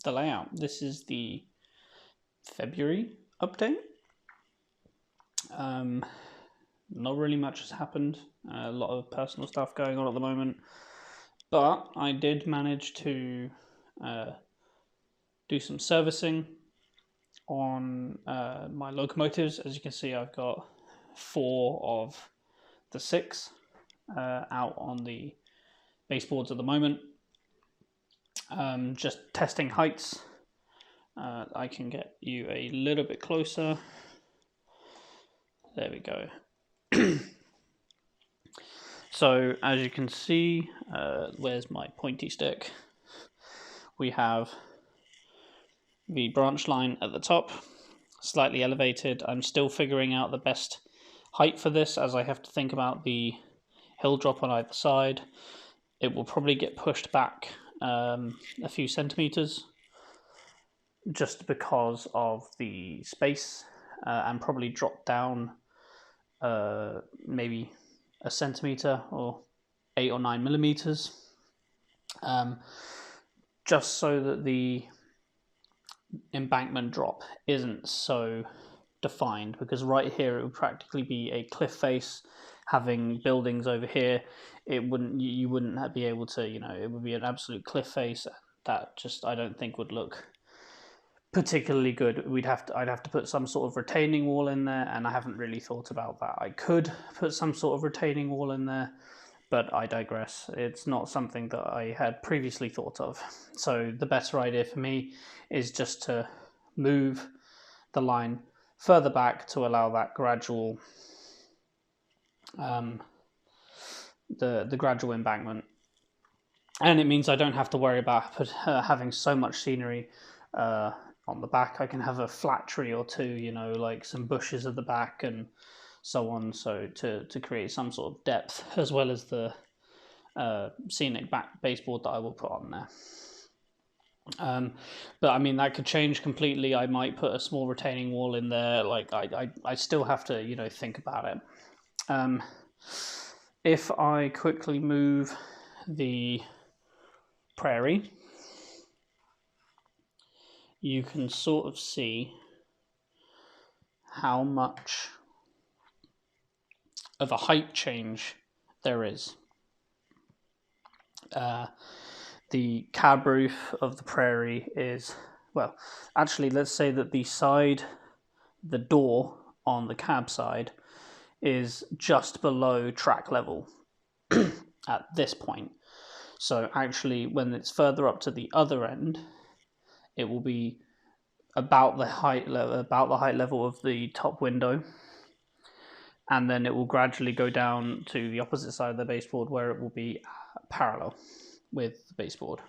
the layout. This is the February update. Not really much has happened. A lot of personal stuff going on at the moment, but I did manage to do some servicing on my locomotives. As you can see, I've got 4 of the 6 out on the baseboards at the moment. Just testing heights. I can get you a little bit closer. There we go. So as you can see, where's my pointy stick? We have the branch line at the top, slightly elevated. I'm still figuring out the best height for this, as I have to think about the hill drop on either side. It will probably get pushed back a few centimeters just because of the space, and probably drop down maybe a centimeter or 8 or 9 millimeters, just so that the embankment drop isn't so defined, because right here it would practically be a cliff face. Having buildings over here, you wouldn't be able to, it would be an absolute cliff face that just, I don't think, would look particularly good. I'd have to put some sort of retaining wall in there, and I haven't really thought about that. I could put some sort of retaining wall in there, but I digress. It's not something that I had previously thought of. So the better idea for me is just to move the line further back to allow that gradual the gradual embankment, and it means I don't have to worry about having so much scenery on the back. I can have a flat tree or two, like some bushes at the back and so on, so to create some sort of depth, as well as the scenic back baseboard that I will put on there. But I mean, that could change completely. I might put a small retaining wall in there. Like I still have to, think about it. If I quickly move the prairie, you can sort of see how much of a height change there is. The cab roof of the prairie is, well, actually, let's say that the door on the cab side is just below track level at this point. So actually, when it's further up to the other end, it will be about the height level of the top window, and then it will gradually go down to the opposite side of the baseboard, where it will be parallel with the baseboard.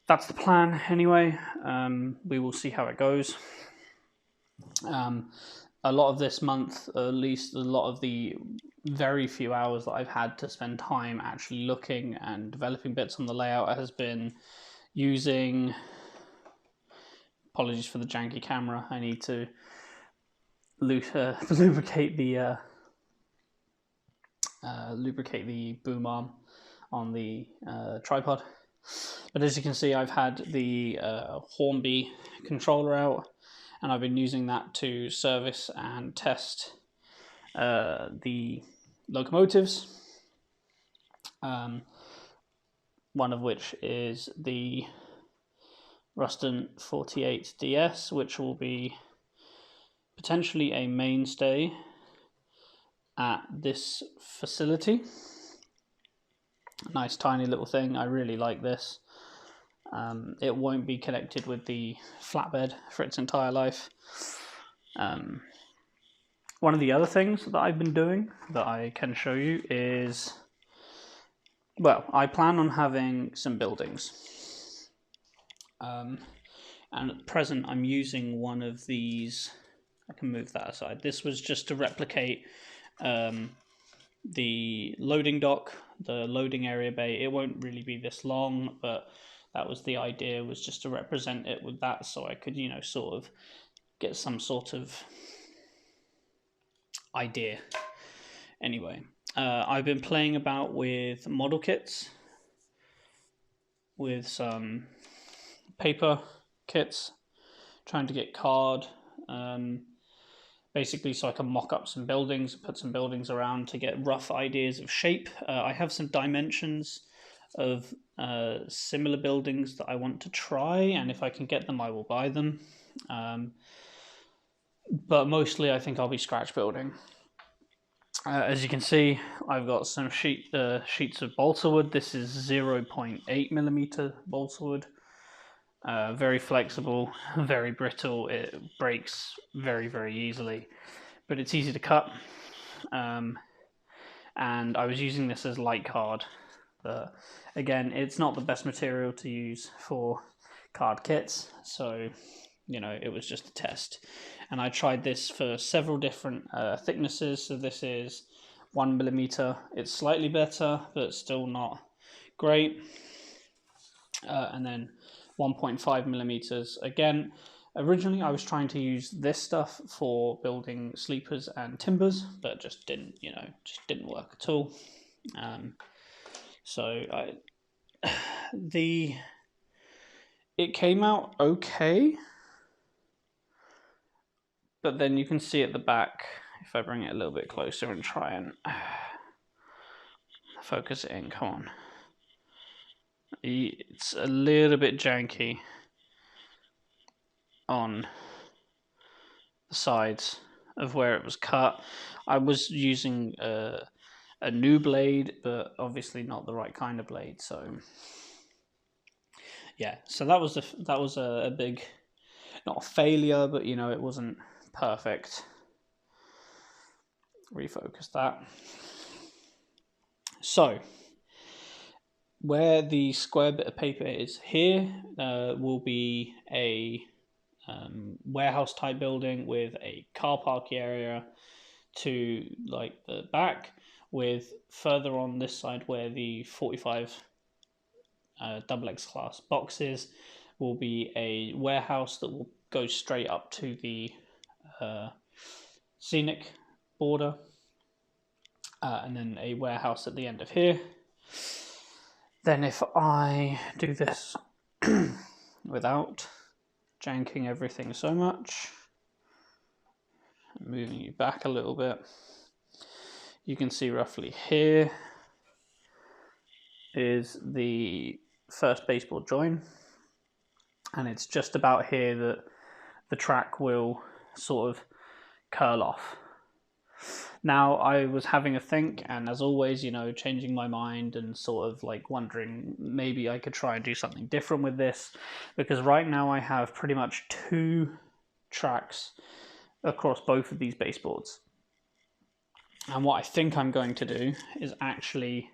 That's the plan anyway. We will see how it goes. A lot of this month, at least a lot of the very few hours that I've had to spend time actually looking and developing bits on the layout, has been using, apologies for the janky camera, I need to lubricate the boom arm on the tripod. But as you can see, I've had the Hornby controller out, and I've been using that to service and test the locomotives, one of which is the Ruston 48DS, which will be potentially a mainstay at this facility. Nice tiny little thing. I really like this. It won't be connected with the flatbed for its entire life. One of the other things that I've been doing that I can show you is, well, I plan on having some buildings. And at present I'm using one of these. I can move that aside. This was just to replicate the loading dock, the loading area bay. It won't really be this long, but that was the idea, was just to represent it with that, so I could, sort of get some sort of idea. Anyway, I've been playing about with model kits, with some paper kits, trying to get card, basically so I can mock up some buildings, put some buildings around to get rough ideas of shape. I have some dimensions of similar buildings that I want to try, and if I can get them, I will buy them. But mostly I think I'll be scratch building. As you can see, I've got some sheets of balsa wood. This is 0.8mm balsa wood. Very flexible, very brittle. It breaks very, very easily, but it's easy to cut. And I was using this as light card. But again, it's not the best material to use for card kits, so it was just a test. And I tried this for several different thicknesses. So this is 1mm. It's slightly better, but still not great. And then 1.5mm. Again, originally I was trying to use this stuff for building sleepers and timbers, but just didn't work at all. It came out okay, but then you can see at the back, if I bring it a little bit closer and try and focus it in, come on. It's a little bit janky on the sides of where it was cut. I was using a new blade, but obviously not the right kind of blade. So yeah, so that was a big, not a failure, but it wasn't perfect. Refocus that. So where the square bit of paper is here will be a warehouse type building with a car park area to like the back, with further on this side where the 45 XX class boxes will be a warehouse that will go straight up to the scenic border, and then a warehouse at the end of here. Then if I do this without janking everything so much, moving you back a little bit, you can see roughly here is the first baseboard join, and it's just about here that the track will sort of curl off. Now, I was having a think, and as always, changing my mind and sort of like wondering maybe I could try and do something different with this, because right now I have pretty much 2 tracks across both of these baseboards. And what I think I'm going to do is actually,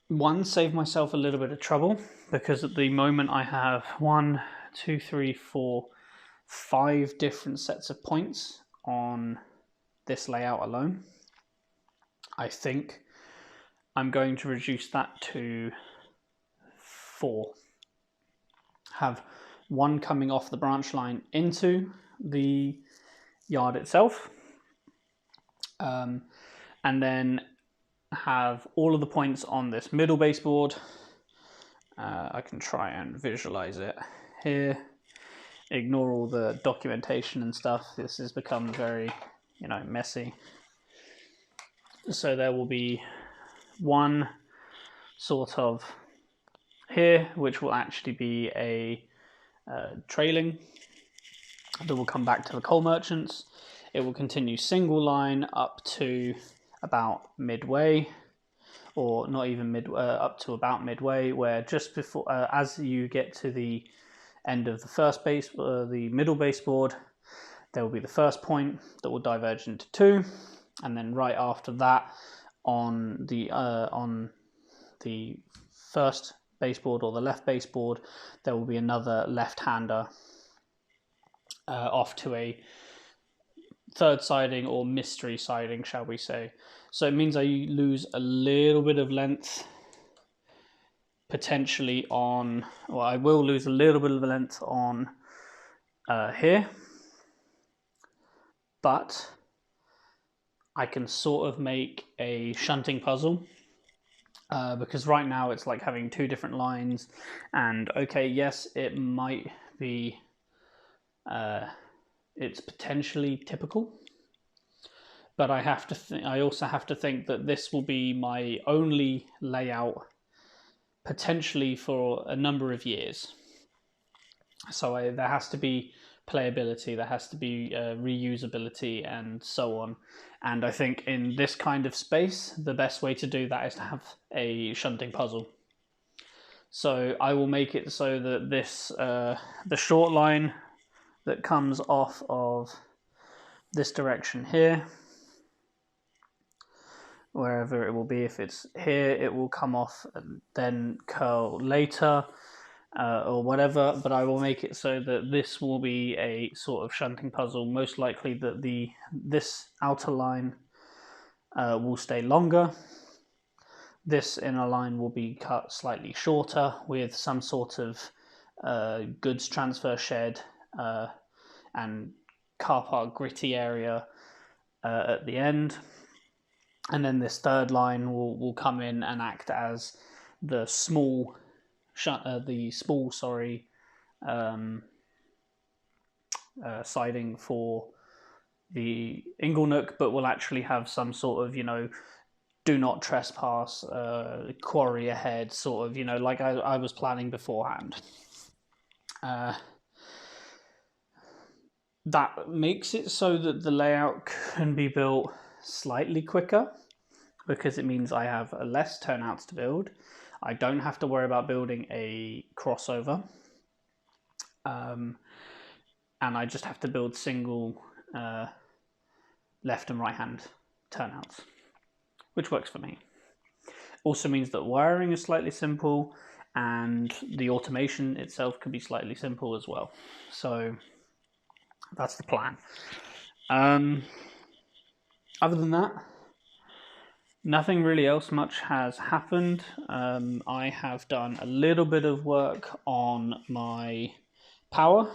one, save myself a little bit of trouble, because at the moment I have 1, 2, 3, 4, 5 different sets of points on this layout alone. I think I'm going to reduce that to 4. Have 1 coming off the branch line into the yard itself, and then have all of the points on this middle baseboard. I can try and visualize it here. Ignore all the documentation and stuff. This has become very messy. So there will be 1 sort of here, which will actually be a trailing that will come back to the coal merchants. It will continue single line up to about midway, or not even up to about midway, where just before, as you get to the end of the first base, the middle baseboard, there will be the first point that will diverge into 2, and then right after that, on the first baseboard or the left baseboard, there will be another left-hander off to a third siding, or mystery siding, shall we say. So it means I lose a little bit of length potentially on, well, I will lose a little bit of length on here, but I can sort of make a shunting puzzle because right now it's like having two different lines, and okay, yes, it might be, it's potentially typical, but I have to I also have to think that this will be my only layout potentially for a number of years. So there has to be playability, there has to be reusability, and so on. And I think in this kind of space, the best way to do that is to have a shunting puzzle. So I will make it so that this the short line that comes off of this direction here, wherever it will be, if it's here, it will come off and then curl later. Or whatever, but I will make it so that this will be a sort of shunting puzzle. Most likely that this outer line will stay longer. This inner line will be cut slightly shorter with some sort of goods transfer shed and car park gritty area at the end. And then this third line will come in and act as the small siding for the Inglenook, but will actually have some sort of, do not trespass, quarry ahead, sort of, like I was planning beforehand. That makes it so that the layout can be built slightly quicker, because it means I have less turnouts to build. I don't have to worry about building a crossover. And I just have to build single left and right hand turnouts, which works for me. Also means that wiring is slightly simple, and the automation itself can be slightly simple as well. So that's the plan. Other than that, nothing really else much has happened. I have done a little bit of work on my power.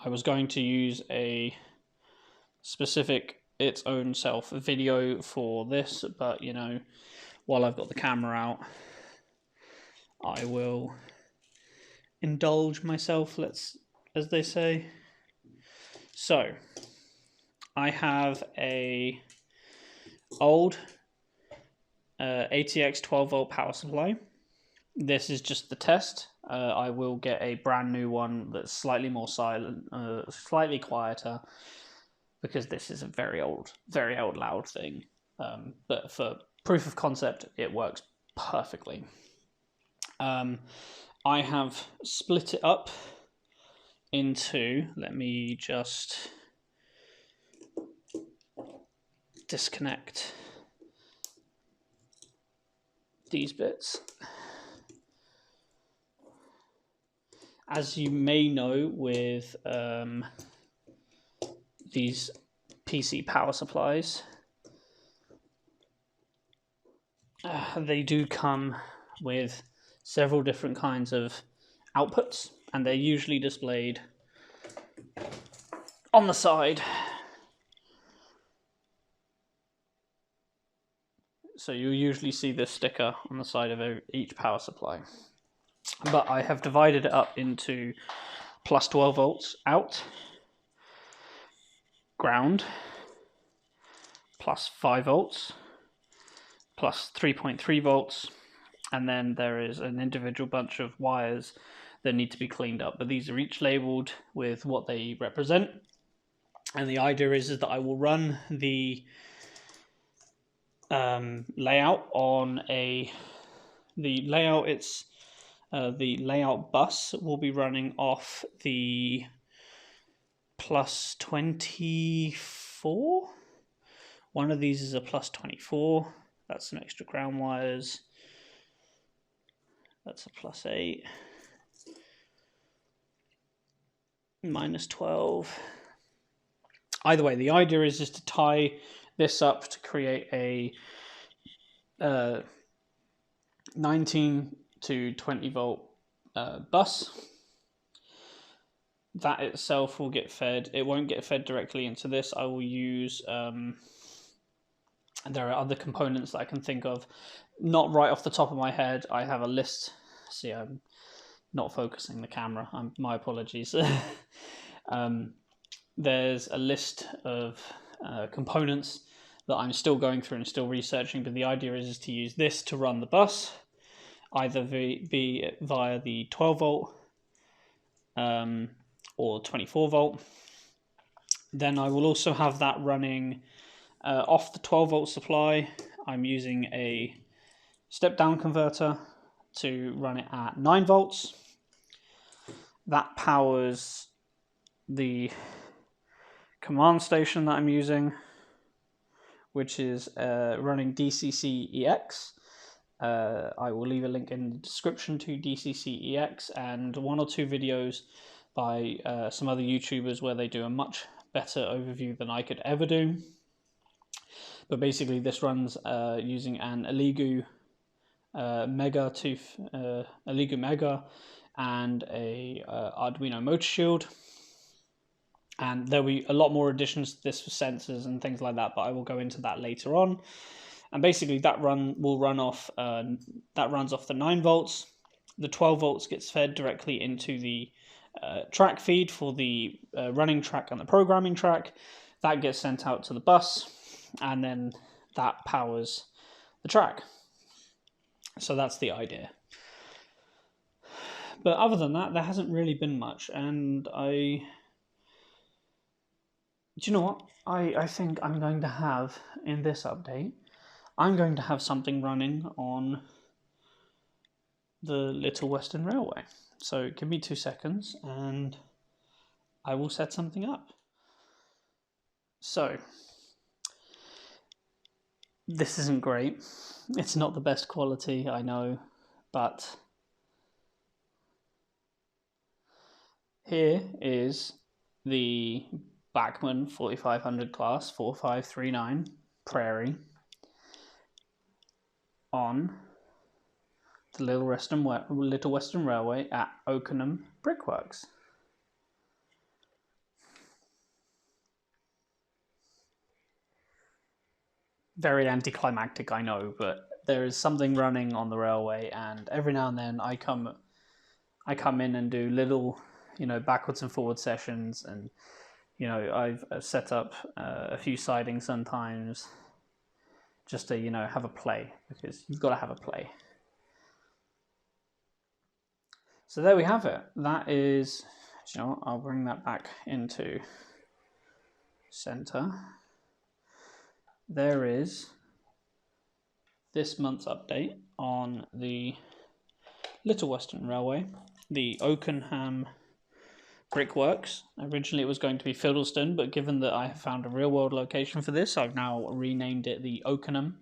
I was going to use a specific its own self video for this, but while I've got the camera out, I will indulge myself, as they say. So I have a old ATX 12 volt power supply. This is just the test. I will get a brand new one that's slightly more silent, slightly quieter, because this is a very old loud thing. But for proof of concept, it works perfectly. I have split it up into, let me just disconnect these bits. As you may know, with these PC power supplies, they do come with several different kinds of outputs, and they're usually displayed on the side. So you'll usually see this sticker on the side of each power supply. But I have divided it up into plus 12 volts out, ground, plus 5 volts, plus 3.3 volts, and then there is an individual bunch of wires that need to be cleaned up. But these are each labeled with what they represent. And the idea is that I will run the layout on the layout bus will be running off the plus 24. One of these is a plus 24. That's some extra ground wires. That's a plus 8. Minus 12. Either way, the idea is to tie this up to create a 19 to 20 volt bus. That itself will get fed. It won't get fed directly into this. I will use There are other components that I can think of, not right off the top of my head. I have a list. See, I'm not focusing the camera. My apologies. There's a list of components that I'm still going through and still researching, but the idea is to use this to run the bus, either via the 12 volt or 24 volt. Then I will also have that running off the 12 volt supply. I'm using a step down converter to run it at 9 volts. That powers the command station that I'm using, which is running DCC-EX. I will leave a link in the description to DCC-EX and 1 or 2 videos by some other YouTubers where they do a much better overview than I could ever do. But basically this runs using an Eligu Mega and a Arduino motor shield. And there'll be a lot more additions to this for sensors and things like that, but I will go into that later on. And basically that will run off, that runs off the 9 volts. The 12 volts gets fed directly into the track feed for the running track and the programming track. That gets sent out to the bus, and then that powers the track. So that's the idea. But other than that, there hasn't really been much, and do you know what? I think I'm going to have, in this update, I'm going to have something running on the Little Western Railway. So give me 2 seconds and I will set something up. So, this isn't great. It's not the best quality, I know, but here is the Bachmann 4500 class 4539 Prairie on the Little Western Railway at Oakenham Brickworks. Very anticlimactic, I know, but there is something running on the railway, and every now and then I come in and do little, backwards and forward sessions, and I've set up a few sidings sometimes just to have a play, because you've got to have a play. So there we have it. That is, I'll bring that back into center. There is this month's update on the Little Western Railway, the Oakenham Brickworks. Originally it was going to be Fiddleston, but given that I have found a real-world location for this, I've now renamed it the Oakenham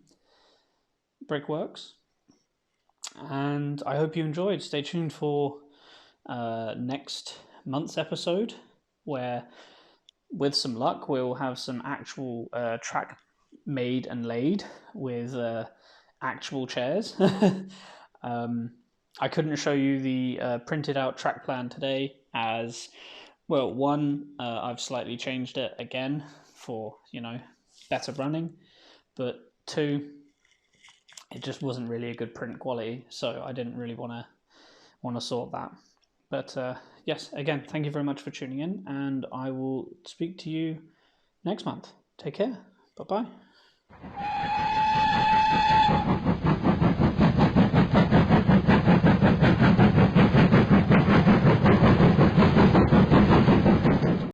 Brickworks. And I hope you enjoyed. Stay tuned for next month's episode, where, with some luck, we'll have some actual track made and laid with actual chairs. I couldn't show you the printed out track plan today as, well, one, I've slightly changed it again for, better running, but 2, it just wasn't really a good print quality, so I didn't really want to sort that. But yes, again, thank you very much for tuning in, and I will speak to you next month. Take care. Bye-bye.